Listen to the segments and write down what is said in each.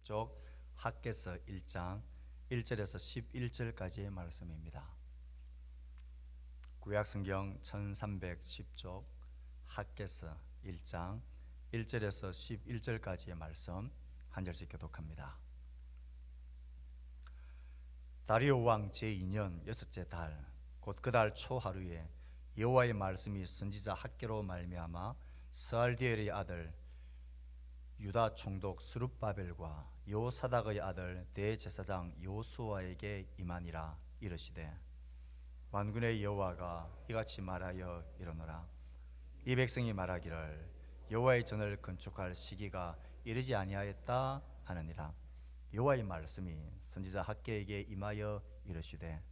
10쪽 학개서 1장 1절에서 11절까지의 말씀입니다. 구약성경 1310쪽 학개서 1장 1절에서 11절까지의 말씀 한 절씩 교독합니다. 다리오 왕 제2년 여섯째 달 곧 그 달 초하루에 여호와의 말씀이 선지자 학개로 말미암아 스알디엘의 아들 유다 총독 스룹바벨과 요사닥의 아들 대제사장 요수아에게 임하니라. 이르시되 만군의 여호와가 이같이 말하여 이르노라. 이 백성이 말하기를 여호와의 전을 건축할 시기가 이르지 아니하였다 하느니라. 여호와의 말씀이 선지자 학개에게 임하여 이르시되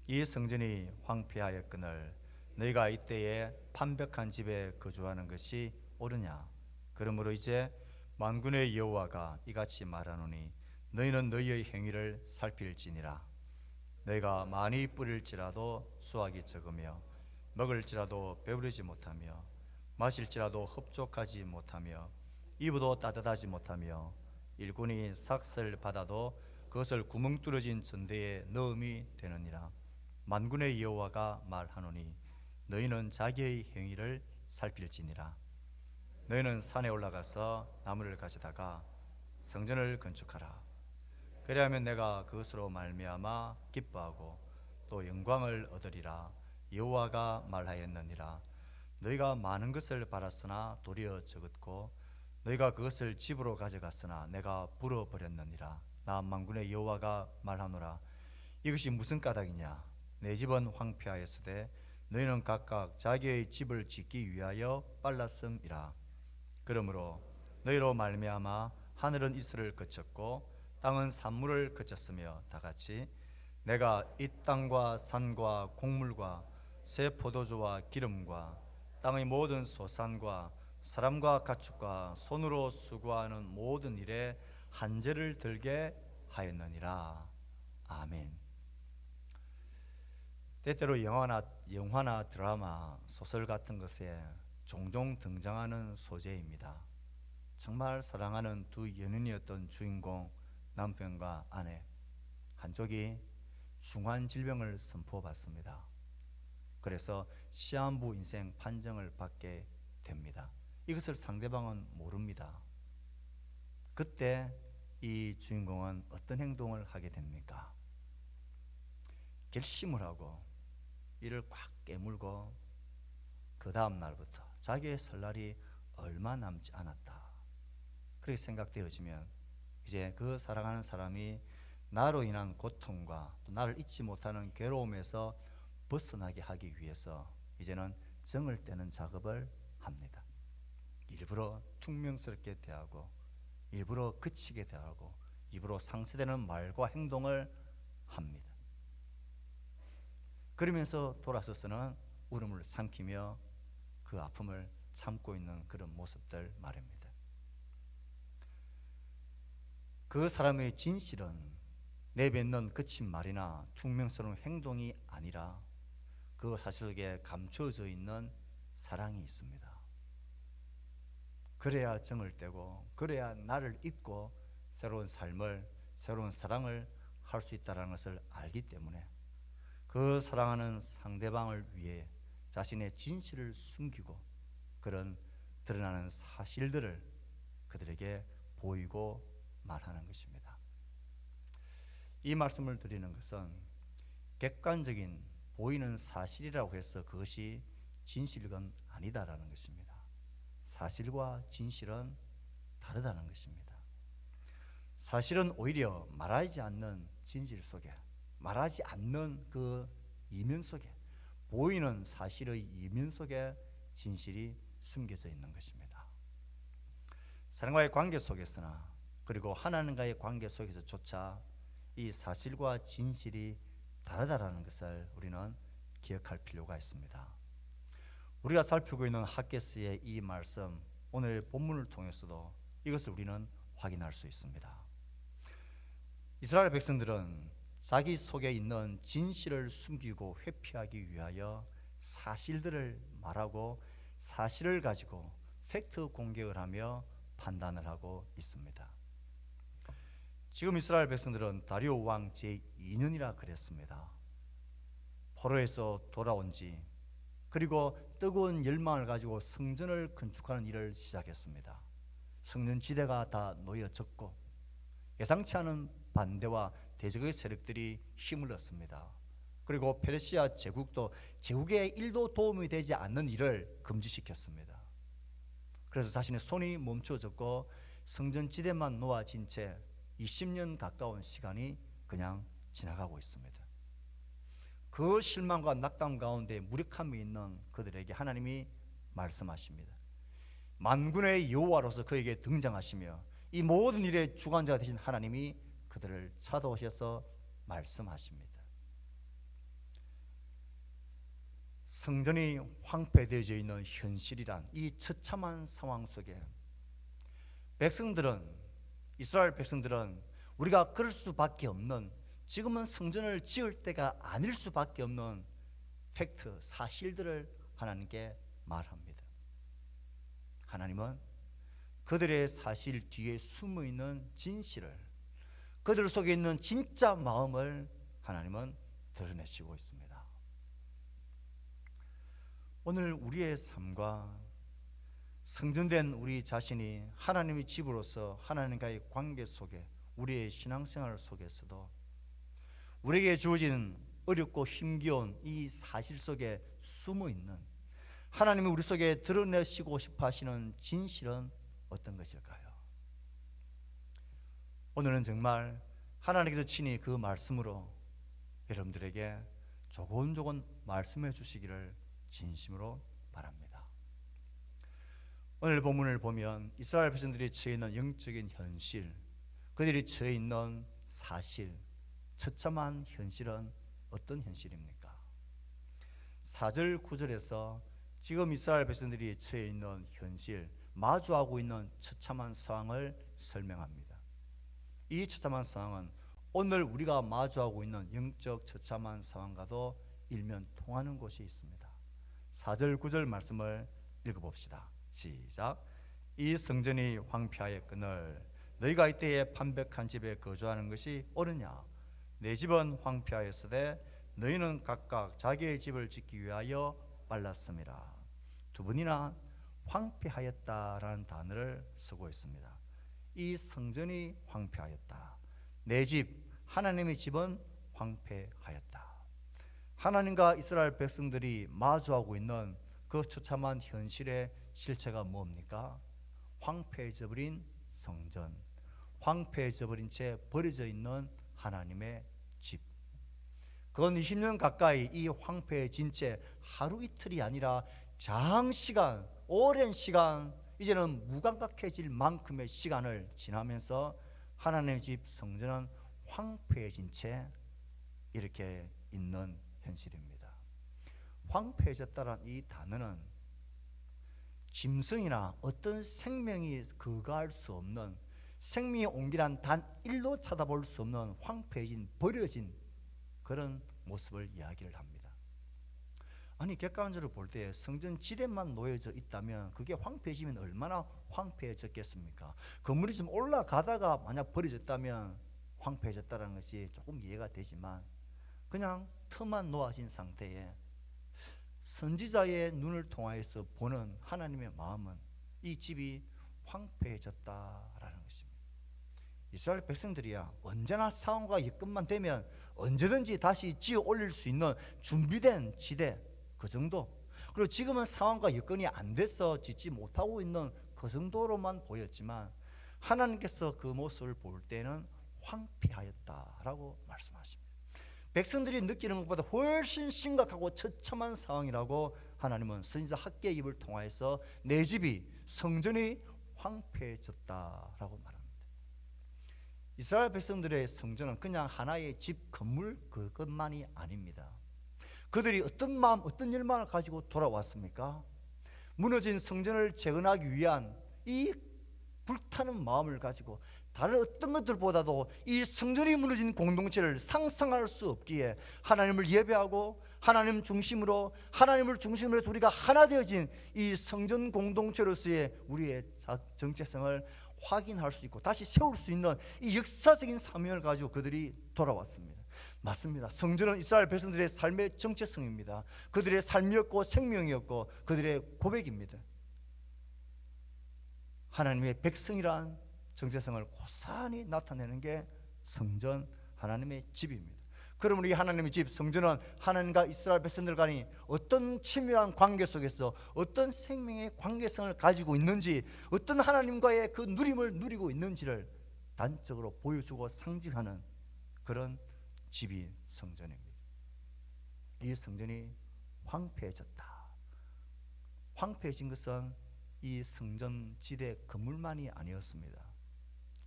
이 성전이 황폐하였거늘 너희가 이때에 판벽한 집에 거주하는 것이 옳으냐? 그러므로 이제 만군의 여호와가 이같이 말하노니 너희는 너희의 행위를 살필지니라. 너희가 많이 뿌릴지라도 수확이 적으며 먹을지라도 배부르지 못하며 마실지라도 흡족하지 못하며 입어도 따뜻하지 못하며 일꾼이 삭슬 받아도 그것을 구멍 뚫어진 전대에 넣음이 되느니라. 만군의 여호와가 말하노니 너희는 자기의 행위를 살필지니라. 너희는 산에 올라가서 나무를 가져다가 성전을 건축하라. 그리하면 내가 그것으로 말미암아 기뻐하고 또 영광을 얻으리라. 여호와가 말하였느니라. 너희가 많은 것을 바랐으나 도리어 적었고 너희가 그것을 집으로 가져갔으나 내가 불어버렸느니라. 나 만군의 여호와가 말하노라. 이것이 무슨 까닭이냐? 내 집은 황폐하였으되 너희는 각각 자기의 집을 짓기 위하여 빨랐음이라. 그러므로 너희로 말미암아 하늘은 이슬을 그쳤고 땅은 산물을 그쳤으며 다같이 내가 이 땅과 산과 곡물과 새 포도주와 기름과 땅의 모든 소산과 사람과 가축과 손으로 수고하는 모든 일에 한죄를 들게 하였느니라. 아멘. 때때로 영화나 드라마, 소설 같은 것에 종종 등장하는 소재입니다. 정말 사랑하는 두 연인이었던 주인공 남편과 아내, 한쪽이 중한 질병을 선포받습니다. 그래서 시한부 인생 판정을 받게 됩니다. 이것을 상대방은 모릅니다. 그때 이 주인공은 어떤 행동을 하게 됩니까? 결심을 하고 이를 꽉 깨물고 그 다음 날부터 자기의 살 날이 얼마 남지 않았다 그렇게 생각되어지면 이제 그 사랑하는 사람이 나로 인한 고통과 또 나를 잊지 못하는 괴로움에서 벗어나게 하기 위해서 이제는 정을 떼는 작업을 합니다. 일부러 퉁명스럽게 대하고 일부러 그치게 대하고 일부러 상처되는 말과 행동을 합니다. 그러면서 돌아서서는 울음을 삼키며 그 아픔을 참고 있는 그런 모습들 말입니다. 그 사람의 진실은 내뱉는 그친 말이나 퉁명스러운 행동이 아니라 그 사실 속에 감춰져 있는 사랑이 있습니다. 그래야 정을 떼고 그래야 나를 잊고 새로운 삶을, 새로운 사랑을 할 수 있다는 것을 알기 때문에 그 사랑하는 상대방을 위해 자신의 진실을 숨기고 그런 드러나는 사실들을 그들에게 보이고 말하는 것입니다. 이 말씀을 드리는 것은 객관적인 보이는 사실이라고 해서 그것이 진실은 아니다라는 것입니다. 사실과 진실은 다르다는 것입니다. 사실은 오히려 말하지 않는 진실 속에, 말하지 않는 그 이면 속에, 보이는 사실의 이면 속에 진실이 숨겨져 있는 것입니다. 사람과의 관계 속에서나 그리고 하나님과의 관계 속에서조차 이 사실과 진실이 다르다라는 것을 우리는 기억할 필요가 있습니다. 우리가 살피고 있는 학개서의 이 말씀, 오늘 본문을 통해서도 이것을 우리는 확인할 수 있습니다. 이스라엘 백성들은 자기 속에 있는 진실을 숨기고 회피하기 위하여 사실들을 말하고 사실을 가지고 팩트 공격을 하며 판단을 하고 있습니다. 지금 이스라엘 백성들은 다리오 왕 제2년이라 그랬습니다. 포로에서 돌아온 지, 그리고 뜨거운 열망을 가지고 성전을 건축하는 일을 시작했습니다. 성전 지대가 다 놓여졌고 예상치 않은 반대와 대적의 세력들이 힘을 얻습니다. 그리고 페르시아 제국도 제국에 1도 도움이 되지 않는 일을 금지시켰습니다. 그래서 자신의 손이 멈춰졌고 성전 지대만 놓아진 채 20년 가까운 시간이 그냥 지나가고 있습니다. 그 실망과 낙담 가운데 무력함이 있는 그들에게 하나님이 말씀하십니다. 만군의 여호와로서 그에게 등장하시며 이 모든 일의 주관자가 되신 하나님이 그들을 찾아오셔서 말씀하십니다. 성전이 황폐되어져 있는 현실이란 이 처참한 상황 속에 이스라엘 백성들은 우리가 그럴 수밖에 없는, 지금은 성전을 지을 때가 아닐 수밖에 없는 팩트, 사실들을 하나님께 말합니다. 하나님은 그들의 사실 뒤에 숨어 있는 진실을, 그들 속에 있는 진짜 마음을 하나님은 드러내시고 있습니다. 오늘 우리의 삶과 성전된 우리 자신이 하나님의 집으로서 하나님과의 관계 속에, 우리의 신앙생활 속에서도 우리에게 주어진 어렵고 힘겨운 이 사실 속에 숨어있는 하나님이 우리 속에 드러내시고 싶어 하시는 진실은 어떤 것일까요? 오늘은 정말 하나님께서 친히 그 말씀으로 여러분들에게 조곤조곤 말씀해 주시기를 진심으로 바랍니다. 오늘 본문을 보면 이스라엘 백성들이 처해 있는 영적인 현실, 그들이 처해 있는 사실, 처참한 현실은 어떤 현실입니까? 4절 9절에서 지금 이스라엘 백성들이 처해 있는 현실, 마주하고 있는 처참한 상황을 설명합니다. 이 처참한 상황은 오늘 우리가 마주하고 있는 영적 처참한 상황과도 일면 통하는 곳이 있습니다. 4절 9절 말씀을 읽어봅시다. 시작. 이 성전이 황폐하였거늘 너희가 이때에 판벽한 집에 거주하는 것이 옳으냐? 내 집은 황폐하였으되 너희는 각각 자기의 집을 짓기 위하여 빨랐습니다. 두 번이나 황폐하였다라는 단어를 쓰고 있습니다. 이 성전이 황폐하였다. 내 집, 하나님의 집은 황폐하였다. 하나님과 이스라엘 백성들이 마주하고 있는 그 처참한 현실의 실체가 뭡니까? 황폐해져 버린 성전, 황폐해져 버린 채 버려져 있는 하나님의 집. 그건 20년 가까이 이 황폐해진 채 하루 이틀이 아니라 장시간, 오랜 시간, 이제는 무감각해질 만큼의 시간을 지나면서 하나님의 집 성전은 황폐해진 채 이렇게 있는 현실입니다. 황폐해졌다는 이 단어는 짐승이나 어떤 생명이 거주할 수 없는, 생명의 온기란 단 1도 찾아볼 수 없는 황폐해진, 버려진 그런 모습을 이야기를 합니다. 아니, 객관적으로 볼 때 성전 지대만 놓여져 있다면 그게 황폐해지면 얼마나 황폐해졌겠습니까? 건물이 좀 올라가다가 만약 버려졌다면 황폐해졌다는 것이 조금 이해가 되지만, 그냥 틈만 놓아진 상태에 선지자의 눈을 통하여서 보는 하나님의 마음은 이 집이 황폐해졌다라는 것입니다. 이스라엘 백성들이야 언제나 상황과 여건만 되면 언제든지 다시 지어 올릴 수 있는 준비된 지대, 그 정도. 그리고 지금은 상황과 여건이 안 돼서 짓지 못하고 있는 그 정도로만 보였지만, 하나님께서 그 모습을 볼 때는 황폐하였다라고 말씀하십니다. 백성들이 느끼는 것보다 훨씬 심각하고 처참한 상황이라고 하나님은 선지자 학개의 입을 통하여서 내 집이, 성전이 황폐해졌다라고 말합니다. 이스라엘 백성들의 성전은 그냥 하나의 집, 건물 그것만이 아닙니다. 그들이 어떤 마음, 어떤 열망을 가지고 돌아왔습니까? 무너진 성전을 재건하기 위한 이 불타는 마음을 가지고 다른 어떤 것들보다도 이 성전이 무너진 공동체를 상상할 수 없기에 하나님을 예배하고 하나님을 중심으로 해서 우리가 하나 되어진 이 성전 공동체로서의 우리의 정체성을 확인할 수 있고 다시 세울 수 있는 이 역사적인 사명을 가지고 그들이 돌아왔습니다. 맞습니다. 성전은 이스라엘 백성들의 삶의 정체성입니다. 그들의 삶이었고 생명이었고 그들의 고백입니다. 하나님의 백성이란 정체성을 고스란히 나타내는 게 성전, 하나님의 집입니다. 그러면 이 하나님의 집, 성전은 하나님과 이스라엘 백성들 간이 어떤 친밀한 관계 속에서 어떤 생명의 관계성을 가지고 있는지, 어떤 하나님과의 그 누림을 누리고 있는지를 단적으로 보여주고 상징하는 그런 집이 성전입니다. 이 성전이 황폐해졌다. 황폐해진 것은 이 성전 지대 건물만이 아니었습니다.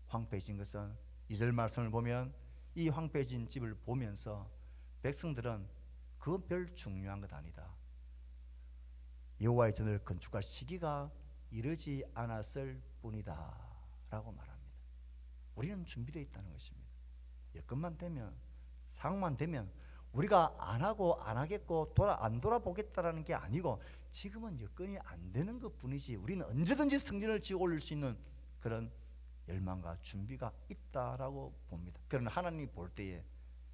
황폐해진 것은 2절 말씀을 보면 이 황폐해진 집을 보면서 백성들은 그건 별 중요한 것 아니다. 여호와의 전을 건축할 시기가 이르지 않았을 뿐이다 라고 말합니다. 우리는 준비되어 있다는 것입니다. 여건만 되면, 상황만 되면 우리가 안 하고 안 하겠고 안 돌아보겠다라는 게 아니고 지금은 여건이 안 되는 것뿐이지 우리는 언제든지 성전을 지어 올릴 수 있는 그런 열망과 준비가 있다라고 봅니다. 그러나 하나님이 볼 때에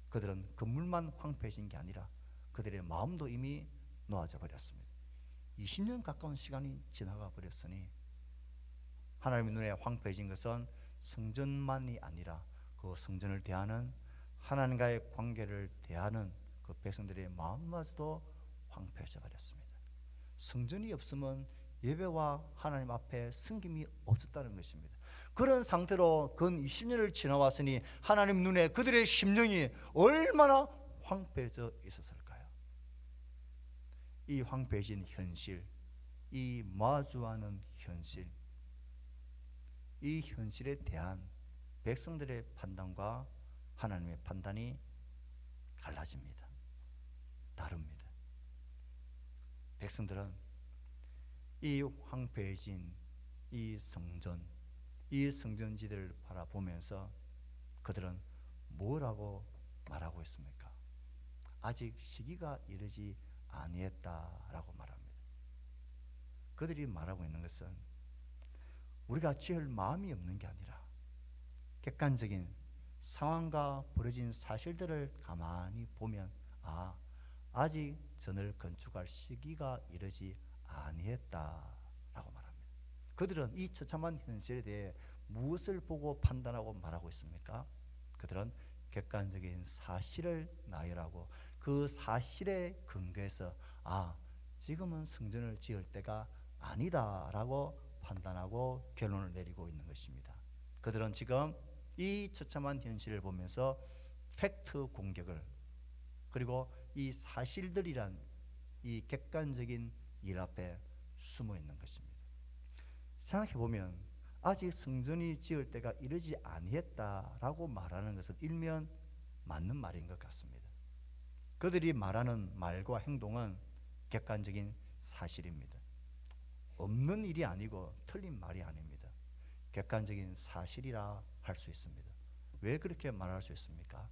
그들은 건물만 황폐해진 게 아니라 그들의 마음도 이미 놓아져 버렸습니다. 20년 가까운 시간이 지나가 버렸으니 하나님의 눈에 황폐해진 것은 성전만이 아니라 그 성전을 대하는 하나님과의 관계를 대하는 그 백성들의 마음마저도 황폐해져 버렸습니다. 성전이 없으면 예배와 하나님 앞에 섬김이 없었다는 것입니다. 그런 상태로 근 20년을 지나왔으니 하나님 눈에 그들의 심령이 얼마나 황폐해져 있었을까요? 이 황폐해진 현실, 이 마주하는 현실, 이 현실에 대한 백성들의 판단과 하나님의 판단이 갈라집니다. 다릅니다. 백성들은 이 황폐해진 이 성전, 이 성전지대를 바라보면서 그들은 뭐라고 말하고 있습니까? 아직 시기가 이르지 아니했다라고 말합니다. 그들이 말하고 있는 것은 우리가 지을 마음이 없는 게 아니라 객관적인 상황과 벌어진 사실들을 가만히 보면 아직 전을 건축할 시기가 이르지 아니했다라고 말합니다. 그들은 이 처참한 현실에 대해 무엇을 보고 판단하고 말하고 있습니까? 그들은 객관적인 사실을 나열하고 그 사실에 근거해서 지금은 성전을 지을 때가 아니다라고 판단하고 결론을 내리고 있는 것입니다. 그들은 지금 이 처참한 현실을 보면서 팩트 공격을, 그리고 이 사실들이란 이 객관적인 일 앞에 숨어 있는 것입니다. 생각해보면 아직 성전이 지을 때가 이르지 아니했다라고 말하는 것은 일면 맞는 말인 것 같습니다. 그들이 말하는 말과 행동은 객관적인 사실입니다. 없는 일이 아니고 틀린 말이 아닙니다. 객관적인 사실이라 할 수 있습니다. 왜 그렇게 말할 수 있습니까?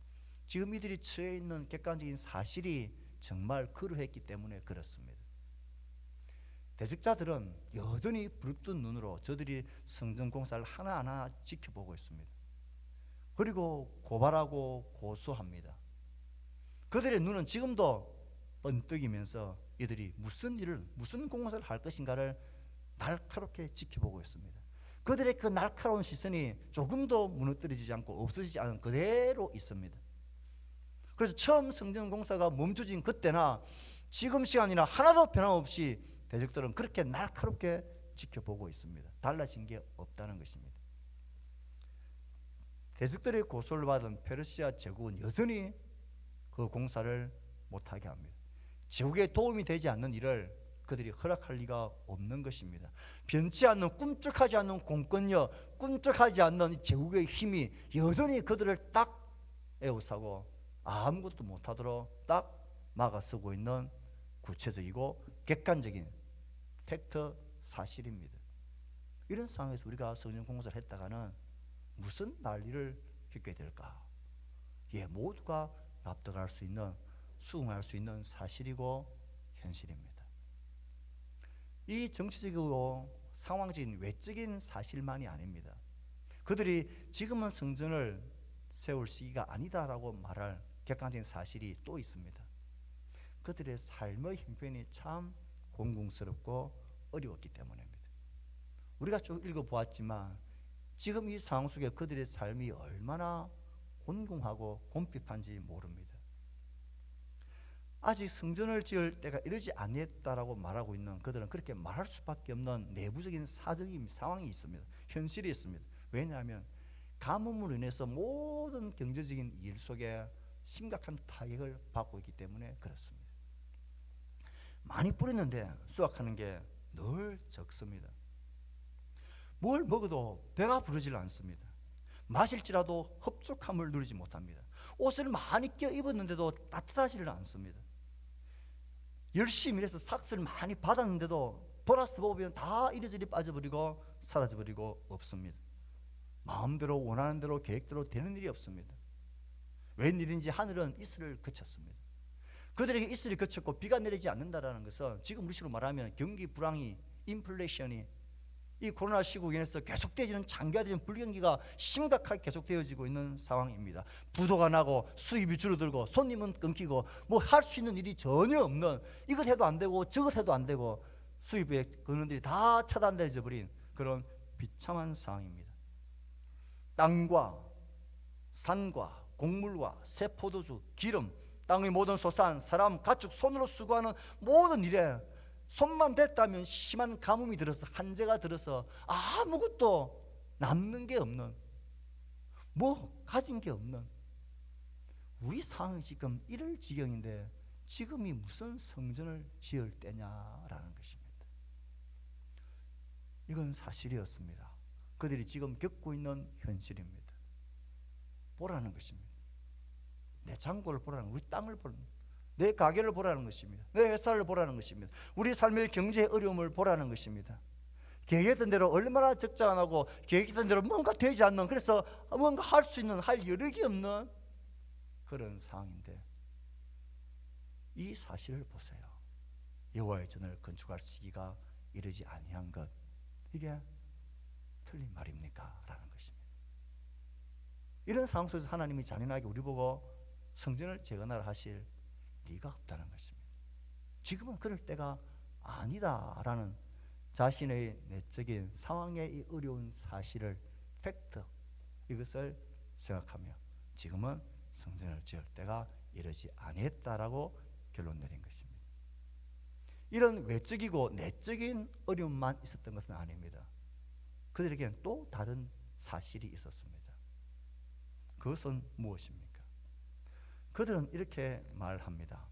지금 이들이 처해 있는 객관적인 사실이 정말 그러했기 때문에 그렇습니다. 대적자들은 여전히 부릅뜬 눈으로 저들이 성전 공사를 하나하나 지켜보고 있습니다. 그리고 고발하고 고소합니다. 그들의 눈은 지금도 번뜩이면서 이들이 무슨 공사를 할 것인가를 날카롭게 지켜보고 있습니다. 그들의 그 날카로운 시선이 조금도 무너뜨리지 않고 없어지지 않은 그대로 있습니다. 그래서 처음 성전 공사가 멈춰진 그때나 지금 시간이나 하나도 변함없이 대적들은 그렇게 날카롭게 지켜보고 있습니다. 달라진 게 없다는 것입니다. 대적들의 고소를 받은 페르시아 제국은 여전히 그 공사를 못하게 합니다. 제국에 도움이 되지 않는 일을 그들이 허락할 리가 없는 것입니다. 변치 않는, 꿈쩍하지 않는 공권력, 꿈쩍하지 않는 제국의 힘이 여전히 그들을 딱 에워싸고 아무것도 못하도록 딱 막아서고 있는 구체적이고 객관적인 팩트 사실입니다. 이런 상황에서 우리가 성전 공사를 했다가는 무슨 난리를 겪게 될까? 모두가 납득할 수 있는, 수긍할 수 있는 사실이고 현실입니다. 이 정치적이고 상황적인 외적인 사실만이 아닙니다. 그들이 지금은 성전을 세울 시기가 아니다라고 말할 객관적인 사실이 또 있습니다. 그들의 삶의 형편이 참 공공스럽고 어려웠기 때문입니다. 우리가 쭉 읽어보았지만 지금 이 상황 속에 그들의 삶이 얼마나 곤궁하고 곰핍한지 모릅니다. 아직 성전을 지을 때가 이르지 아니했다라고 말하고 있는 그들은 그렇게 말할 수밖에 없는 내부적인 사정이 상황이 있습니다. 현실이 있습니다. 왜냐하면 가뭄으로 인해서 모든 경제적인 일 속에 심각한 타격을 받고 있기 때문에 그렇습니다. 많이 뿌렸는데 수확하는 게 늘 적습니다. 뭘 먹어도 배가 부르질 않습니다. 마실지라도 흡족함을 누리지 못합니다. 옷을 많이 껴 입었는데도 따뜻하지를 않습니다. 열심히 일해서 삭스를 많이 받았는데도 돌아서 보면 다 이리저리 빠져버리고 사라져버리고 없습니다. 마음대로 원하는 대로 계획대로 되는 일이 없습니다. 웬일인지 하늘은 이슬을 그쳤습니다. 그들에게 이슬이 그쳤고 비가 내리지 않는다라는 것은 지금 우리식으로 말하면 경기 불황이, 인플레이션이 이 코로나 시국에서 계속되어지는 장기화되는 불경기가 심각하게 계속되어지고 있는 상황입니다. 부도가 나고 수입이 줄어들고 손님은 끊기고 뭐 할 수 있는 일이 전혀 없는, 이것 해도 안 되고 저것 해도 안 되고 수입의 근원들이 다 차단되어 버린 그런 비참한 상황입니다. 땅과 산과 곡물과 새 포도주, 기름, 땅의 모든 소산, 사람, 가축, 손으로 수고하는 모든 일에 손만 댔다면 심한 가뭄이 들어서 한재가 들어서 아무것도 남는 게 없는, 뭐 가진 게 없는 우리 상황이 지금 이럴 지경인데 지금이 무슨 성전을 지을 때냐라는 것입니다. 이건 사실이었습니다. 그들이 지금 겪고 있는 현실입니다. 보라는 것입니다. 내 창고를 보라는, 우리 땅을 보라는, 내 가게를 보라는 것입니다. 내 회사를 보라는 것입니다. 우리 삶의 경제 어려움을 보라는 것입니다. 계획했던 대로 얼마나 적자 안 하고 계획했던 대로 뭔가 되지 않는, 그래서 뭔가 할 수 있는, 할 여력이 없는 그런 상황인데 이 사실을 보세요. 여호와의 전을 건축할 시기가 이르지 아니한 것, 이게 틀린 말입니까? 라는 것입니다. 이런 상황 속에서 하나님이 잔인하게 우리 보고 성전을 재건하라 하실 리가 없다는 것입니다. 지금은 그럴 때가 아니다라는 자신의 내적인 상황의 이 어려운 사실을, 팩트, 이것을 생각하며 지금은 성전을 지을 때가 이르지 아니했다라고 결론 내린 것입니다. 이런 외적이고 내적인 어려움만 있었던 것은 아닙니다. 그들에게는 또 다른 사실이 있었습니다. 그것은 무엇입니까? 그들은 이렇게 말합니다.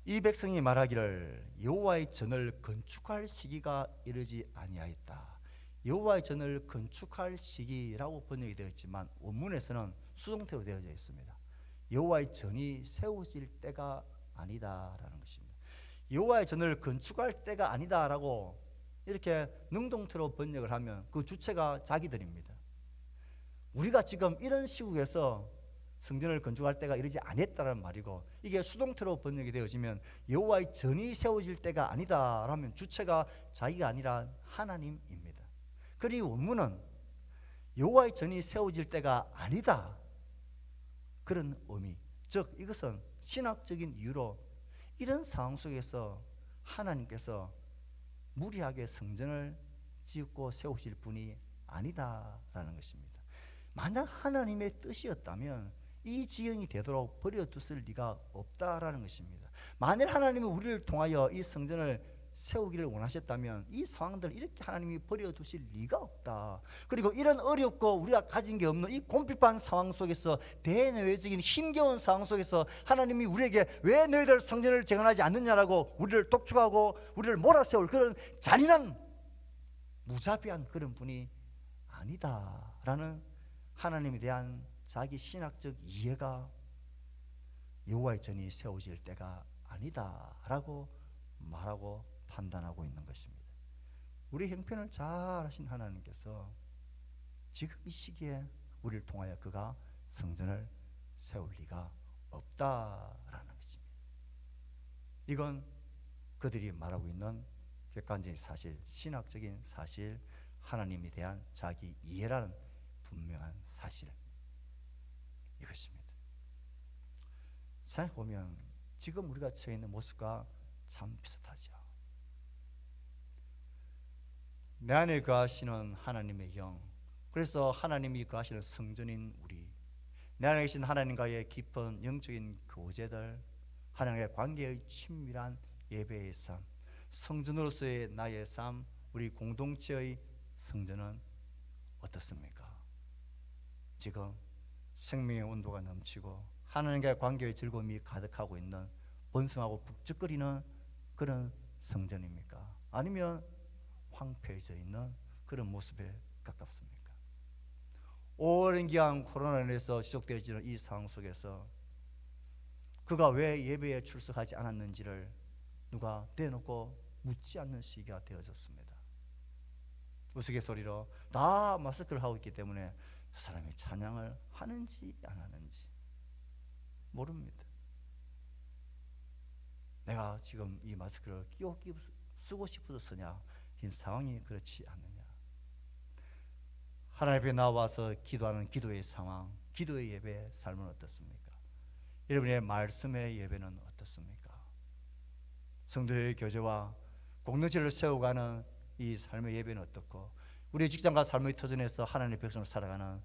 이 백성이 말하기를 여호와의 전을 건축할 시기가 이르지 아니하였다. 여호와의 전을 건축할 시기라고 번역이 되어 있지만 원문에서는 수동태로 되어져 있습니다. 여호와의 전이 세워질 때가 아니다라는 것입니다. 여호와의 전을 건축할 때가 아니다라고 이렇게 능동태로 번역을 하면 그 주체가 자기들입니다. 우리가 지금 이런 시국에서 성전을 건축할 때가 이르지 아니했다는 말이고, 이게 수동태로 번역이 되어지면 여호와의 전이 세워질 때가 아니다라면 주체가 자기가 아니라 하나님입니다. 그리고 원문은 여호와의 전이 세워질 때가 아니다, 그런 의미, 즉 이것은 신학적인 이유로 이런 상황 속에서 하나님께서 무리하게 성전을 짓고 세우실 분이 아니다라는 것입니다. 만약 하나님의 뜻이었다면 이 지형이 되도록 버려뒀을 리가 없다라는 것입니다. 만일 하나님이 우리를 통하여 이 성전을 세우기를 원하셨다면 이 상황들을 이렇게 하나님이 버려두실 리가 없다. 그리고 이런 어렵고 우리가 가진 게 없는 이 곰핍한 상황 속에서, 대내외적인 힘겨운 상황 속에서 하나님이 우리에게 왜 너희들 성전을 재건하지 않느냐라고 우리를 독촉하고 우리를 몰아세울 그런 잔인한 무자비한 그런 분이 아니다라는 하나님에 대한 자기 신학적 이해가 여호와의 전이 세워질 때가 아니다라고 말하고 판단하고 있는 것입니다. 우리 형편을 잘 아신 하나님께서 지금 이 시기에 우리를 통하여 그가 성전을 세울 리가 없다라는 것입니다. 이건 그들이 말하고 있는 객관적인 사실, 신학적인 사실, 하나님에 대한 자기 이해라는 분명한 사실, 이것입니다. 생각해보면 지금 우리가 처해 있는 모습과 참 비슷하죠. 내 안에 거하시는 하나님의 영, 그래서 하나님이 거하시는 성전인 우리, 내 안에 계신 하나님과의 깊은 영적인 교제들, 하나님과의 관계의 친밀한 예배의 삶, 성전으로서의 나의 삶, 우리 공동체의 성전은 어떻습니까? 지금 생명의 온도가 넘치고 하나님과의 관계의 즐거움이 가득하고 있는 번성하고 북적거리는 그런 성전입니까? 아니면 황폐해져 있는 그런 모습에 가깝습니까? 오랜 기간 코로나로 인해서 지속되어지는 이 상황 속에서 그가 왜 예배에 출석하지 않았는지를 누가 대놓고 묻지 않는 시기가 되어졌습니다. 우스갯소리로 다 마스크를 하고 있기 때문에 그 사람이 찬양을 하는지 안 하는지 모릅니다. 내가 지금 이 마스크를 쓰고 싶어서 쓰냐? 지금 상황이 그렇지 않느냐? 하나님 앞에 나와서 기도하는 기도의 상황, 기도의 예배 삶은 어떻습니까? 여러분의 말씀의 예배는 어떻습니까? 성도의 교제와 공동체를 세워가는 이 삶의 예배는 어떻고, 우리의 직장과 삶의 터전에서 하나님의 백성을 살아가는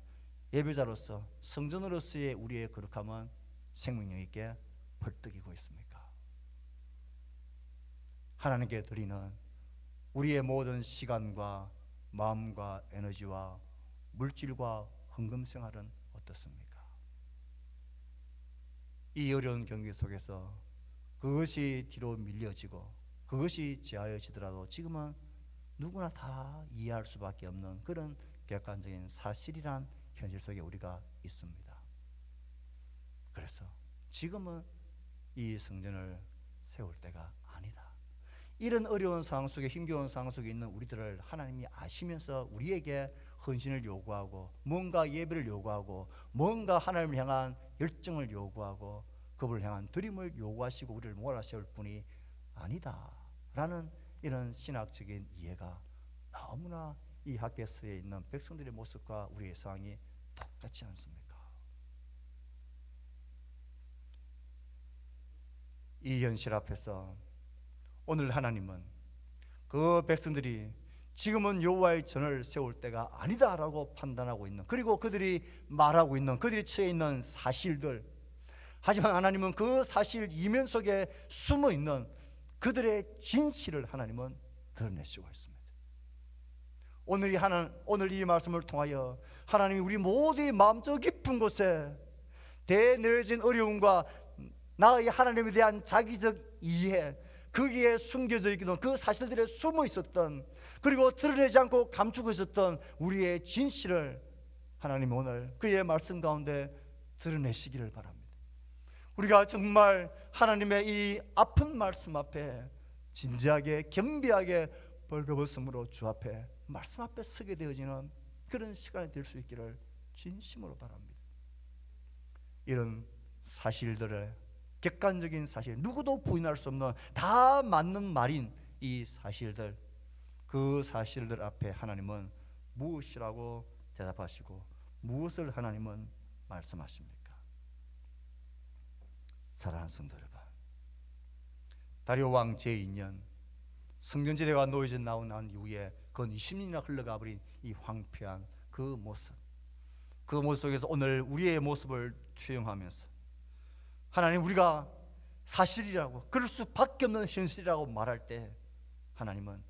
예배자로서 성전으로서의 우리의 거룩함은 생명력 있게 벌떡이고 있습니까? 하나님께 드리는 우리의 모든 시간과 마음과 에너지와 물질과 헌금 생활은 어떻습니까? 이 어려운 경기 속에서 그것이 뒤로 밀려지고 그것이 제하여지더라도 지금은 누구나 다 이해할 수밖에 없는 그런 객관적인 사실이란 현실 속에 우리가 있습니다. 그래서 지금은 이 성전을 세울 때가 아니다. 이런 어려운 상황 속에, 힘겨운 상황 속에 있는 우리들을 하나님이 아시면서 우리에게 헌신을 요구하고 뭔가 예배를 요구하고 뭔가 하나님을 향한 열정을 요구하고 그분을 향한 드림을 요구하시고 우리를 몰아세울 뿐이 아니다 라는 이런 신학적인 이해가 너무나 이 학개서에 있는 백성들의 모습과 우리의 상황이 똑같지 않습니까? 이 현실 앞에서 오늘 하나님은 그 백성들이 지금은 여호와의 전을 세울 때가 아니다라고 판단하고 있는, 그리고 그들이 말하고 있는, 그들이 처해 있는 사실들, 하지만 하나님은 그 사실 이면 속에 숨어 있는 그들의 진실을 하나님은 드러내시고 있습니다. 오늘 이 말씀을 통하여 하나님이 우리 모두의 마음속 깊은 곳에 대내어진 어려움과 나의 하나님에 대한 자기적 이해, 거기에 숨겨져 있던 그 사실들에 숨어 있었던, 그리고 드러내지 않고 감추고 있었던 우리의 진실을 하나님 오늘 그의 말씀 가운데 드러내시기를 바랍니다. 우리가 정말 하나님의 이 아픈 말씀 앞에 진지하게 겸비하게 벌거벗음으로 주 앞에 말씀 앞에 서게 되어지는 그런 시간이 될 수 있기를 진심으로 바랍니다. 이런 사실들의 객관적인 사실, 누구도 부인할 수 없는 다 맞는 말인 이 사실들, 그 사실들 앞에 하나님은 무엇이라고 대답하시고 무엇을 하나님은 말씀하십니까? 사랑하는 성도 여러분, 다리오 왕 제2년 성전지대가 놓여져 나온 이후에 건 20년이나 흘러가 버린 이 황폐한 그 모습 속에서 오늘 우리의 모습을 투영하면서 하나님, 우리가 사실이라고, 그럴 수밖에 없는 현실이라고 말할 때 하나님은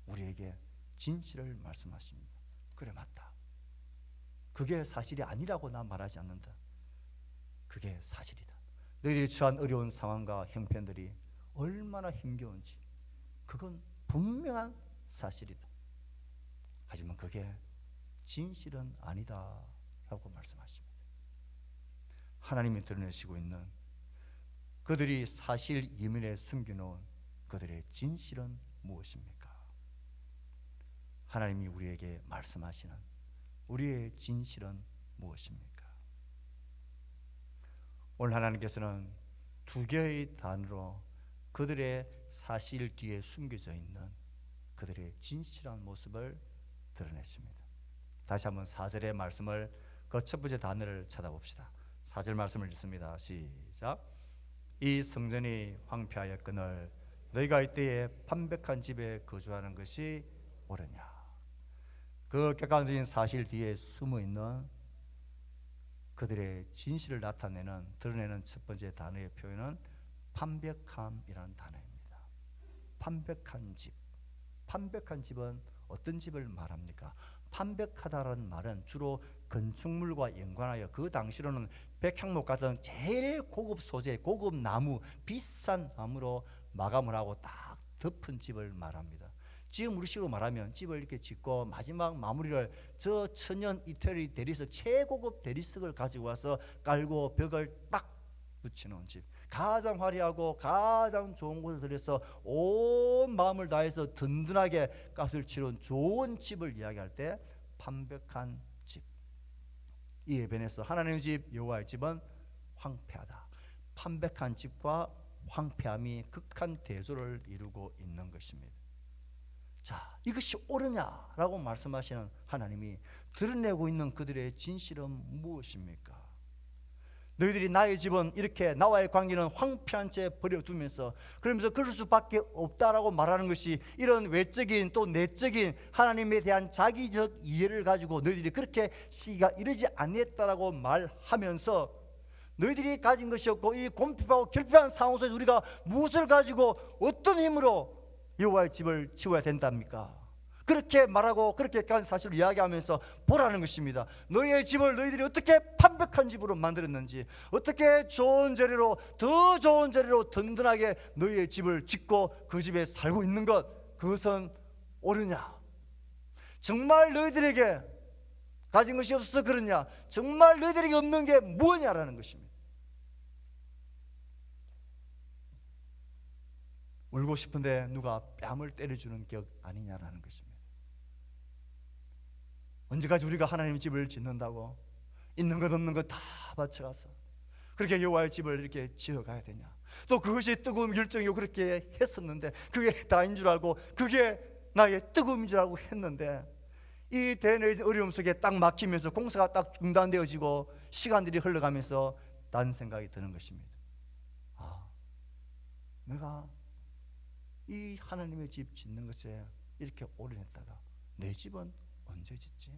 우리에게 진실을 말씀하십니다. 그래, 맞다. 그게 사실이 아니라고 난 말하지 않는다. 그게 사실이다. 너희들이 처한 어려운 상황과 형편들이 얼마나 힘겨운지 그건 분명한 사실이다. 하지만 그게 진실은 아니다 라고 말씀하십니다. 하나님이 드러내시고 있는 그들이 사실 이면에 숨겨놓은 그들의 진실은 무엇입니까? 하나님이 우리에게 말씀하시는 우리의 진실은 무엇입니까? 오늘 하나님께서는 두 개의 단어로 그들의 사실 뒤에 숨겨져 있는 그들의 진실한 모습을 드러냈습니다. 다시 한번 4절의 말씀을 그 첫 번째 단어를 찾아봅시다. 4절 말씀을 읽습니다. 시작. 이 성전이 황폐하였거늘 너희가 이때에 판백한 집에 거주하는 것이 옳으냐. 그 객관적인 사실 뒤에 숨어있는 그들의 진실을 나타내는 드러내는 첫 번째 단어의 표현은 판백함이라는 단어입니다. 판백한 집. 판백한 집은 어떤 집을 말합니까? 판백하다라는 말은 주로 건축물과 연관하여 그 당시로는 백향목 같은 제일 고급 소재, 고급 나무, 비싼 나무로 마감을 하고 딱 덮은 집을 말합니다. 지금 우리식으로 말하면 집을 이렇게 짓고 마지막 마무리를 저 천연 이태리 대리석, 최고급 대리석을 가지고 와서 깔고 벽을 딱 붙여놓은 집, 가장 화려하고 가장 좋은 곳에 들여서 온 마음을 다해서 든든하게 값을 치른 좋은 집을 이야기할 때 판백한 집. 이에 반해서 하나님의 집, 여호와의 집은 황폐하다. 판백한 집과 황폐함이 극한 대조를 이루고 있는 것입니다. 자, 이것이 옳으냐라고 말씀하시는 하나님이 드러내고 있는 그들의 진실은 무엇입니까? 너희들이 나의 집은 이렇게 나와의 관계는 황폐한 채 버려두면서 그러면서 그럴 수밖에 없다라고 말하는 것이 이런 외적인 또 내적인 하나님에 대한 자기적 이해를 가지고 너희들이 그렇게 시기가 이르지 않았다라고 말하면서 너희들이 가진 것이 없고 이 곤핍하고 결핍한 상황 속에서 우리가 무엇을 가지고 어떤 힘으로 여호와의 집을 지어야 된답니까? 그렇게 말하고 그렇게까지 사실을 이야기하면서 보라는 것입니다. 너희의 집을 너희들이 어떻게 판백한 집으로 만들었는지, 어떻게 좋은 재료로, 더 좋은 재료로 든든하게 너희의 집을 짓고 그 집에 살고 있는 것, 그것은 옳으냐? 정말 너희들에게 가진 것이 없어서 그러냐? 정말 너희들에게 없는 게 뭐냐라는 것입니다. 울고 싶은데 누가 뺨을 때려주는 격 아니냐라는 것입니다. 언제까지 우리가 하나님의 집을 짓는다고 있는 것 없는 것 다 바쳐가서 그렇게 여호와의 집을 이렇게 지어가야 되냐? 또 그것이 뜨거운 열정이고 그렇게 했었는데 그게 다인 줄 알고 그게 나의 뜨거움인 줄 알고 했는데 이 대내의 어려움 속에 딱 막히면서 공사가 딱 중단되어지고 시간들이 흘러가면서 딴 생각이 드는 것입니다. 아, 내가 이 하나님의 집 짓는 것에 이렇게 올인했다가 내 집은 언제 짓지?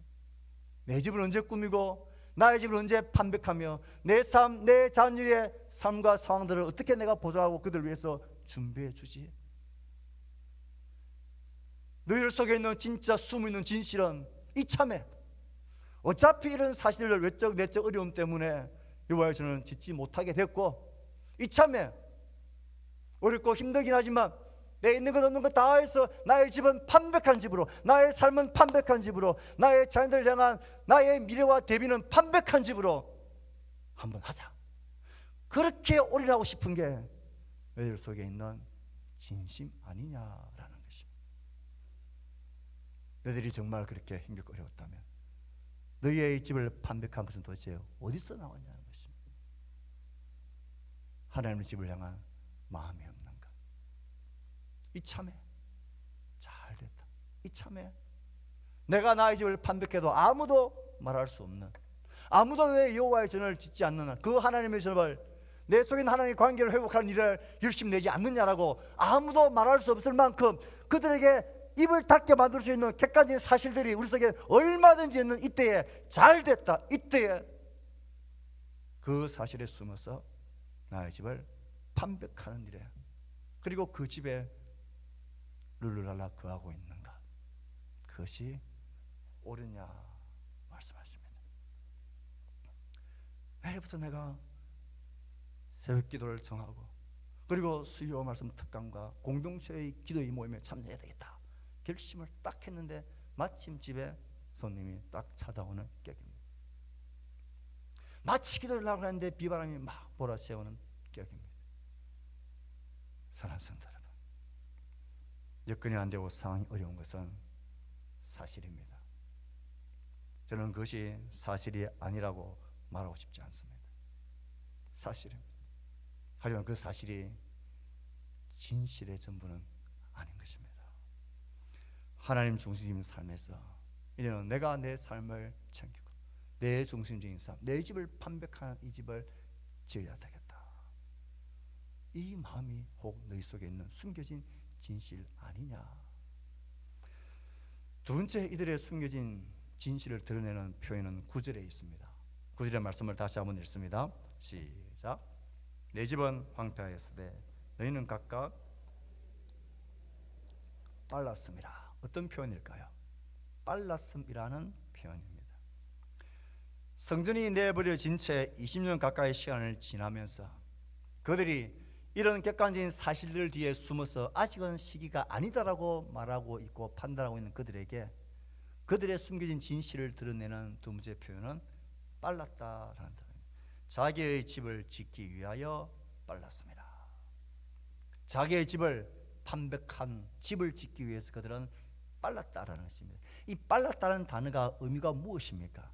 내 집을 언제 꾸미고 나의 집을 언제 판백하며 내 삶, 내 자녀의 삶과 상황들을 어떻게 내가 보장하고 그들을 위해서 준비해 주지? 너희들 속에 있는 진짜 숨어있는 진실은 이참에 어차피 이런 사실을 외적 내적 어려움 때문에 여호와의 집을 짓지 못하게 됐고 이참에 어렵고 힘들긴 하지만 내 있는 것 없는 것 다 해서 나의 집은 판백한 집으로, 나의 삶은 판백한 집으로, 나의 자녀들을 향한 나의 미래와 대비는 판백한 집으로 한번 하자. 그렇게 올인하고 싶은 게 너희들 속에 있는 진심 아니냐라는 것입니다. 너희들이 정말 그렇게 힘겹고 어려웠다면 너희의 집을 판백한 것은 도대체 어디서 나왔냐는 것입니다. 하나님의 집을 향한 마음이 없는 것. 이참에 잘 됐다. 이참에 내가 나의 집을 판백해도 아무도 말할 수 없는, 아무도 왜 여호와의 전을 짓지 않느냐, 그 하나님의 전을 내 속에 있는 하나님의 관계를 회복하는 일을 열심히 내지 않느냐라고 아무도 말할 수 없을 만큼 그들에게 입을 닫게 만들 수 있는 객관적인 사실들이 우리 속에 얼마든지 있는 이때에 잘 됐다. 이때에 그 사실에 숨어서 나의 집을 판백하는 일에, 그리고 그 집에 룰루랄라 거하고 있는 것, 그것이 옳으냐 말씀하십니다. 내일부터 내가 새벽 기도를 정하고 그리고 수요 말씀 특강과 공동체의 기도의 모임에 참여해야 되겠다 결심을 딱 했는데 마침 집에 손님이 딱 찾아오는 격입니다. 마치 기도를 하려고 하는데 비바람이 막 몰아세우는 격입니다. 사랑하는 성도 여러분, 여건이 안 되고 상황이 어려운 것은 사실입니다. 저는 그것이 사실이 아니라고 말하고 싶지 않습니다. 사실입니다. 하지만 그 사실이 진실의 전부는 아닌 것입니다. 하나님 중심의 삶에서 이제는 내가 내 삶을 챙기고 내 중심적인 삶, 내 집을 판백하는 이 집을 지어야 되겠다. 이 마음이 혹 너희 속에 있는 숨겨진 진실 아니냐. 두 번째, 이들의 숨겨진 진실을 드러내는 표현은 9절에 있습니다. 9절의 말씀을 다시 한번 읽습니다. 시작. 내 집은 황폐하였으되 너희는 각각 빨랐음이라. 어떤 표현일까요? 빨랐음이라는 표현입니다. 성전이 내버려진 채 20년 가까이 시간을 지나면서 그들이 이런 객관적인 사실들 뒤에 숨어서 아직은 시기가 아니다라고 말하고 있고 판단하고 있는 그들에게 그들의 숨겨진 진실을 드러내는 두 번째 표현은 빨랐다라는 단어입니다. 자기의 집을 짓기 위하여 빨랐습니다. 자기의 집을 판백한 집을 짓기 위해서 그들은 빨랐다라는 것입니다. 이 빨랐다는 단어가 의미가 무엇입니까?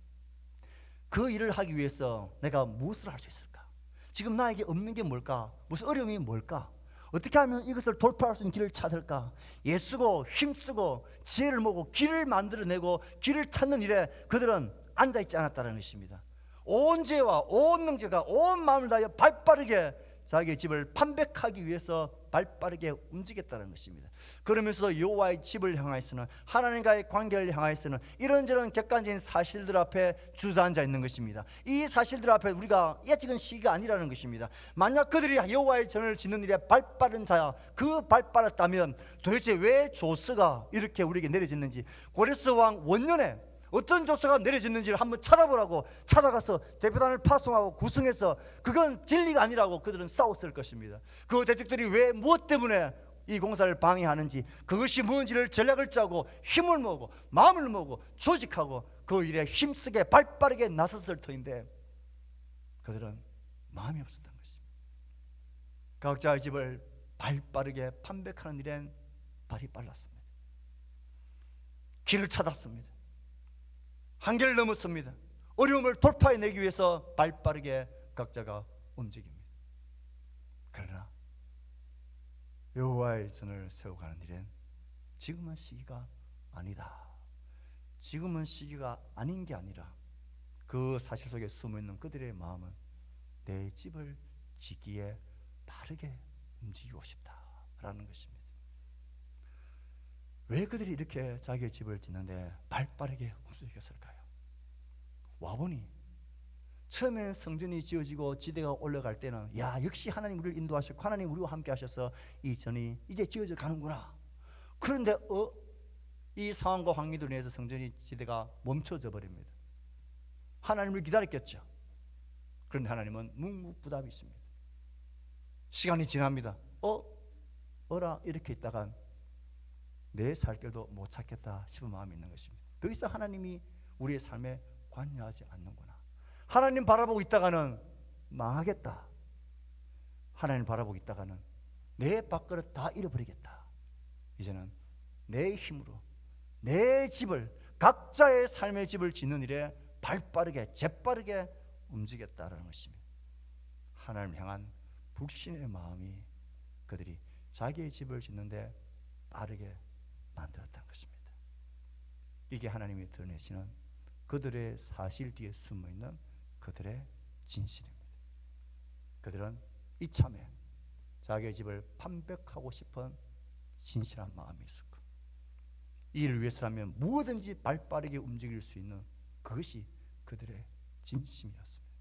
그 일을 하기 위해서 내가 무엇을 할 수 있을까? 지금 나에게 없는 게 뭘까? 무슨 어려움이 뭘까? 어떻게 하면 이것을 돌파할 수 있는 길을 찾을까? 애쓰고 힘쓰고 지혜를 모으고 길을 만들어내고 길을 찾는 일에 그들은 앉아있지 않았다는 것입니다. 온 지혜와 온 능력과 온 마음을 다하여 발빠르게 자기의 집을 판백하기 위해서 발빠르게 움직였다는 것입니다. 그러면서 여호와의 집을 향하여서는, 하나님과의 관계를 향하여서는 이런저런 객관적인 사실들 앞에 주저앉아 있는 것입니다. 이 사실들 앞에 우리가 아직은 시기가 아니라는 것입니다. 만약 그들이 여호와의 전을 짓는 일에 발빠른 자야, 그 발빠랐다면 도대체 왜 조서가 이렇게 우리에게 내려졌는지, 고레스 왕 원년에 어떤 조서가 내려졌는지를 한번 찾아보라고 찾아가서 대표단을 파송하고 구성해서 그건 진리가 아니라고 그들은 싸웠을 것입니다. 그 대적들이 왜 무엇 때문에 이 공사를 방해하는지, 그것이 무엇인지를 전략을 짜고 힘을 모으고 마음을 모으고 조직하고 그 일에 힘쓰게 발빠르게 나섰을 터인데 그들은 마음이 없었던 것입니다. 각자의 집을 발빠르게 판백하는 일엔 발이 빨랐습니다. 길을 찾았습니다. 한계를 넘었습니다. 어려움을 돌파해내기 위해서 발빠르게 각자가 움직입니다. 그러나 여호와의 전을 세워가는 일엔 지금은 시기가 아니다. 지금은 시기가 아닌 게 아니라 그 사실 속에 숨어있는 그들의 마음은 내 집을 짓기에 빠르게 움직이고 싶다라는 것입니다. 왜 그들이 이렇게 자기의 집을 짓는데 발빠르게 움직였을까요? 와보니 처음에는 성전이 지어지고 지대가 올라갈 때는 야, 역시 하나님 우리를 인도하셨고 하나님 우리와 함께 하셔서 이 전이 이제 지어져 가는구나. 그런데 이 상황과 환경으로 인해서 성전이 지대가 멈춰져 버립니다. 하나님을 기다렸겠죠. 그런데 하나님은 묵묵부답이 있습니다. 시간이 지납니다. 어라 이렇게 있다가 내 살 길도 못 찾겠다 싶은 마음이 있는 것입니다. 더 이상 하나님이 우리의 삶에 관여하지 않는구나. 하나님 바라보고 있다가는 망하겠다. 하나님 바라보고 있다가는 내 밥그릇 다 잃어버리겠다. 이제는 내 힘으로 내 집을, 각자의 삶의 집을 짓는 일에 발빠르게 재빠르게 움직였다라는 것입니다. 하나님을 향한 불신의 마음이 그들이 자기의 집을 짓는데 빠르게 만들었다는 것입니다. 이게 하나님이 드러내시는 그들의 사실 뒤에 숨어있는 그들의 진실입니다. 그들은 이참에 자기의 집을 판백하고 싶은 진실한 마음이 있었고, 이 일을 위해서라면 무엇든지 발빠르게 움직일 수 있는 그것이 그들의 진심이었습니다.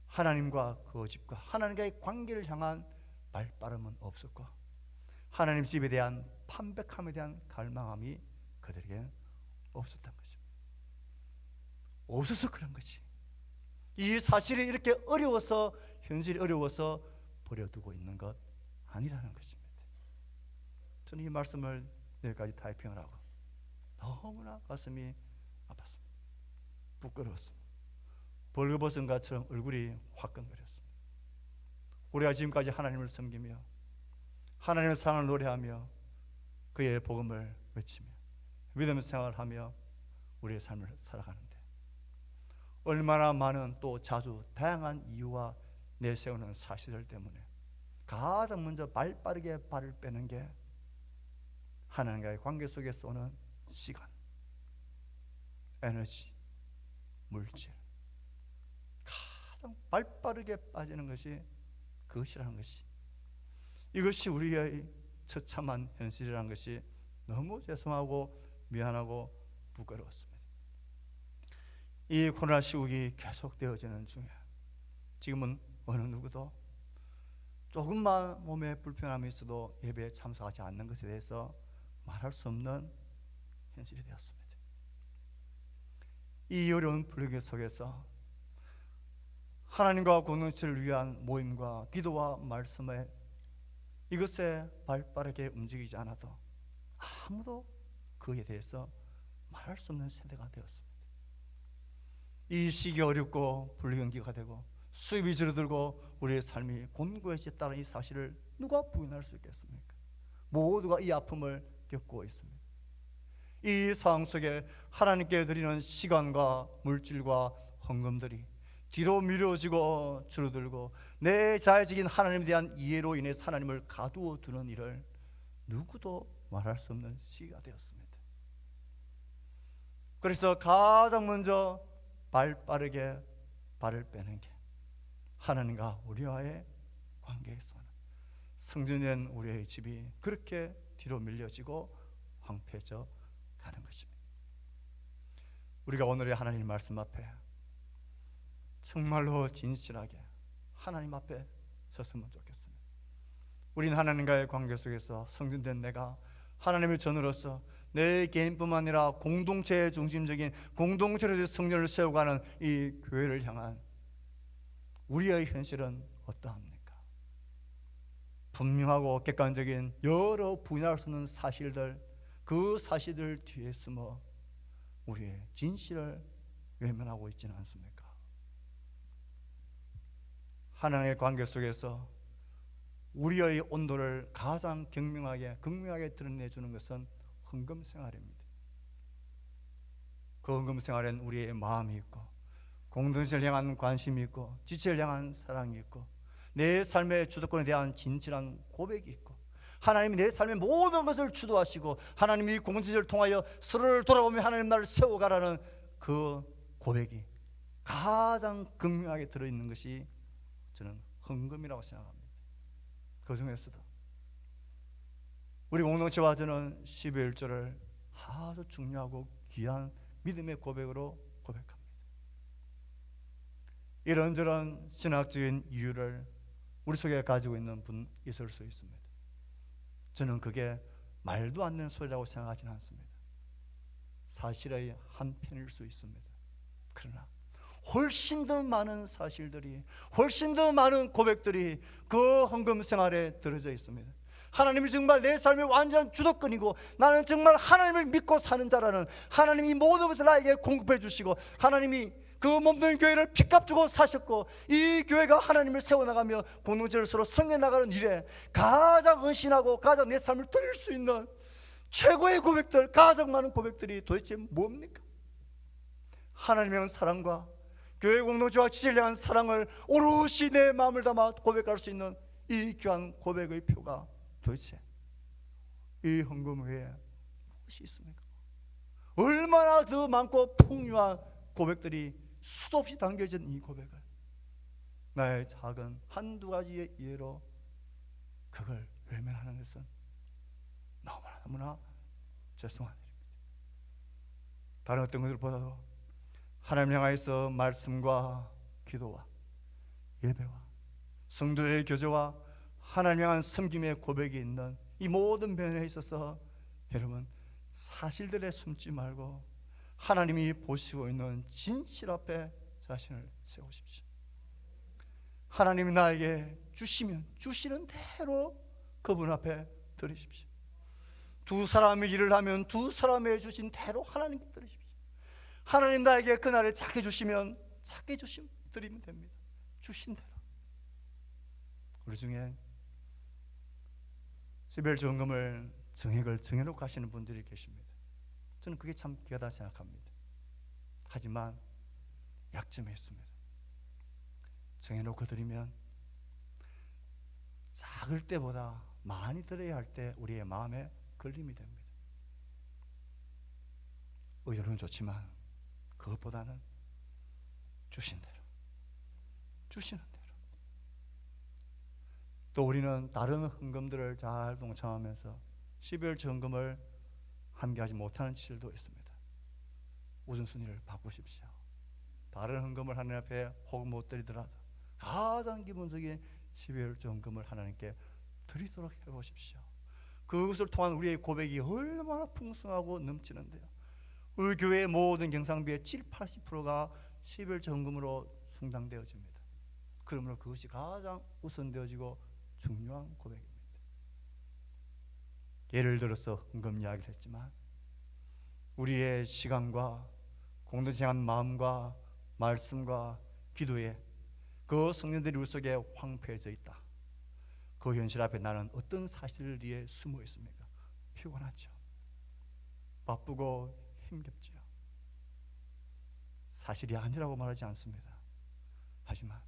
하나님과 그 집과 하나님과의 관계를 향한 발빠름은 없었고 하나님 집에 대한 판백함에 대한 갈망함이 그들에게는 없었던 것입니다. 없어서 그런 것이, 이 사실이 이렇게 어려워서, 현실이 어려워서 버려두고 있는 것 아니라는 것입니다. 저는 이 말씀을 여기까지 타이핑을 하고 너무나 가슴이 아팠습니다. 부끄러웠습니다. 벌거벗은 것처럼 얼굴이 화끈거렸습니다. 우리가 지금까지 하나님을 섬기며 하나님의 사랑을 노래하며 그의 복음을 외치며 믿음의 생활을 하며 우리의 삶을 살아가는데 얼마나 많은 또 자주 다양한 이유와 내세우는 사실들 때문에 가장 먼저 발빠르게 발을 빼는 게 하나님과의 관계 속에서 오는 시간, 에너지, 물질, 가장 발빠르게 빠지는 것이 그것이라는 것이, 이것이 우리의 처참한 현실이라는 것이 너무 죄송하고 미안하고 부끄러웠습니다. 이 코로나 시국이 계속되어지는 중에 지금은 어느 누구도 조금만 몸에 불편함이 있어도 예배에 참석하지 않는 것에 대해서 말할 수 없는 현실이 되었습니다. 이 어려운 분위기 속에서 하나님과 공동체를 위한 모임과 기도와 말씀에 이것에 발빠르게 움직이지 않아도 아무도 그에 대해서 말할 수 없는 세대가 되었습니다. 이 시기 어렵고 불경기가 되고 수입이 줄어들고 우리의 삶이 곤고해졌다는 이 사실을 누가 부인할 수 있겠습니까? 모두가 이 아픔을 겪고 있습니다. 이 상황 속에 하나님께 드리는 시간과 물질과 헌금들이 뒤로 미뤄지고 줄어들고 내 자의적인 하나님에 대한 이해로 인해 하나님을 가두어 두는 일을 누구도 말할 수 없는 시기가 되었습니다. 그래서 가장 먼저 발빠르게 발을 빼는 게 하나님과 우리와의 관계에서는 성전된 우리의 집이 그렇게 뒤로 밀려지고 황폐해져 가는 것입니다. 우리가 오늘의 하나님 말씀 앞에 정말로 진실하게 하나님 앞에 섰으면 좋겠습니다. 우린 하나님과의 관계 속에서 성전된 내가 하나님의 전으로서 내 개인뿐만 아니라 공동체의 중심적인 공동체로서 성전을 세워가는 이 교회를 향한 우리의 현실은 어떠합니까? 분명하고 객관적인 여러 분야할 수 없는 사실들, 그 사실들 뒤에 숨어 우리의 진실을 외면하고 있지는 않습니까? 하나님의 관계 속에서 우리의 온도를 가장 극명하게 드러내주는 것은 헌금 생활입니다. 그 헌금 생활엔 우리의 마음이 있고 공동체를 향한 관심이 있고 지체를 향한 사랑이 있고 내 삶의 주도권에 대한 진실한 고백이 있고 하나님이 내 삶의 모든 것을 주도하시고 하나님이 공동체를 통하여 서로를 돌아보며 하나님 나를 세워가라는 그 고백이 가장 극명하게 들어있는 것이 저는 헌금이라고 생각합니다. 그 중에서도 우리 공동체와 저는 12월 1조를 아주 중요하고 귀한 믿음의 고백으로 고백합니다. 이런저런 신학적인 이유를 우리 속에 가지고 있는 분 있을 수 있습니다. 저는 그게 말도 안 되는 소리라고 생각하지는 않습니다. 사실의 한편일 수 있습니다. 그러나 훨씬 더 많은 사실들이, 훨씬 더 많은 고백들이 그 헌금 생활에 들어져 있습니다. 하나님이 정말 내 삶의 완전한 주도권이고 나는 정말 하나님을 믿고 사는 자라는, 하나님이 모든 것을 나에게 공급해 주시고 하나님이 그 몸된 교회를 피값 주고 사셨고 이 교회가 하나님을 세워나가며 공동체를 서로 성해 나가는 일에 가장 헌신하고 가장 내 삶을 드릴 수 있는 최고의 고백들, 가장 많은 고백들이 도대체 뭡니까? 하나님의 향한 사랑과 교회 공동체와 지체를 향한 사랑을 오롯이 내 마음을 담아 고백할 수 있는 이 귀한 고백의 표가 도대체 이 헌금 외에 무엇이 있습니까? 얼마나 더 많고 풍요한 고백들이 수도 없이 담겨진 이 고백을 나의 작은 한두 가지의 이해로 그걸 외면하는 것은 너무나 죄송한 일입니다. 다른 어떤 것들보다도 하나님 향하여서 말씀과 기도와 예배와 성도의 교제와 하나님 향한 섬김의 고백이 있는 이 모든 면에 있어서 여러분 사실들에 숨지 말고 하나님이 보시고 있는 진실 앞에 자신을 세우십시오. 하나님이 나에게 주시면 주시는 대로 그분 앞에 드리십시오. 두 사람이 일을 하면 두 사람의 주신 대로 하나님께 드리십시오. 하나님 나에게 그날에 작게 주시면 작게 드리면 됩니다. 주신 대로. 우리 중에 11조 헌금을 정액을 정해놓고 하시는 분들이 계십니다. 저는 그게 참 귀하다 생각합니다. 하지만 약점이 있습니다. 정해놓고 드리면 작을 때보다 많이 드려야 할 때 우리의 마음에 걸림이 됩니다. 의도는 좋지만 그것보다는 주신 대로, 주시는 대로. 또 우리는 다른 헌금들을 잘 동참하면서 12월 헌금을 함께하지 못하는 지들도 있습니다. 우선순위를 바꾸십시오. 다른 헌금을 하나님 앞에 혹 못 드리더라도 가장 기본적인 12월 헌금을 하나님께 드리도록 해보십시오. 그것을 통한 우리의 고백이 얼마나 풍성하고 넘치는데요. 우리 교회의 모든 경상비의 70-80%가 12월 헌금으로 충당되어집니다. 그러므로 그것이 가장 우선되어지고 중요한 고백입니다. 예를 들어서 헌금 이야기를 했지만 우리의 시간과 공동체 향한 마음과 말씀과 기도에 그 성령들이 우리 속에 황폐해져 있다. 그 현실 앞에 나는 어떤 사실 뒤에 숨어 있습니까? 피곤하죠. 바쁘고 힘겹지요. 사실이 아니라고 말하지 않습니다. 하지만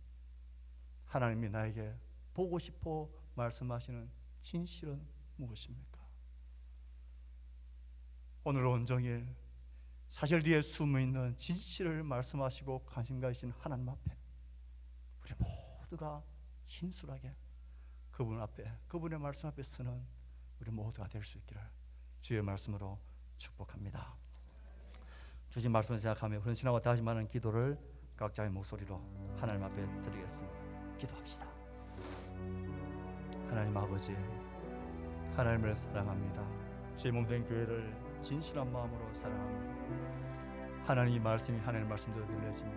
하나님이 나에게 보고 싶어 말씀하시는 진실은 무엇입니까? 오늘 온종일 사실 뒤에 숨어있는 진실을 말씀하시고 관심 가지신 하나님 앞에 우리 모두가 진솔하게 그분 앞에, 그분의 말씀 앞에 서는 우리 모두가 될 수 있기를 주의 말씀으로 축복합니다. 주신 말씀을 생각하며 헌신하고 다짐하는 기도를 각자의 목소리로 하나님 앞에 드리겠습니다. 기도합시다. 하나님 아버지, 하나님을 사랑합니다. 제 몸된 교회를 진실한 마음으로 사랑합니다. 하나님의 말씀이 하나님의 말씀대로 들려지며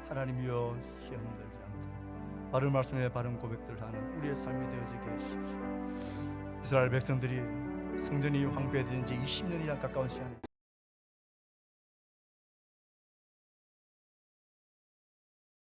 하나님이여 시험 들지 않도록 바른 말씀에 바른 고백들을 하는 우리의 삶이 되어지게 해주십시오. 이스라엘 백성들이 성전이 황폐된 지 20년이나 가까운 시간에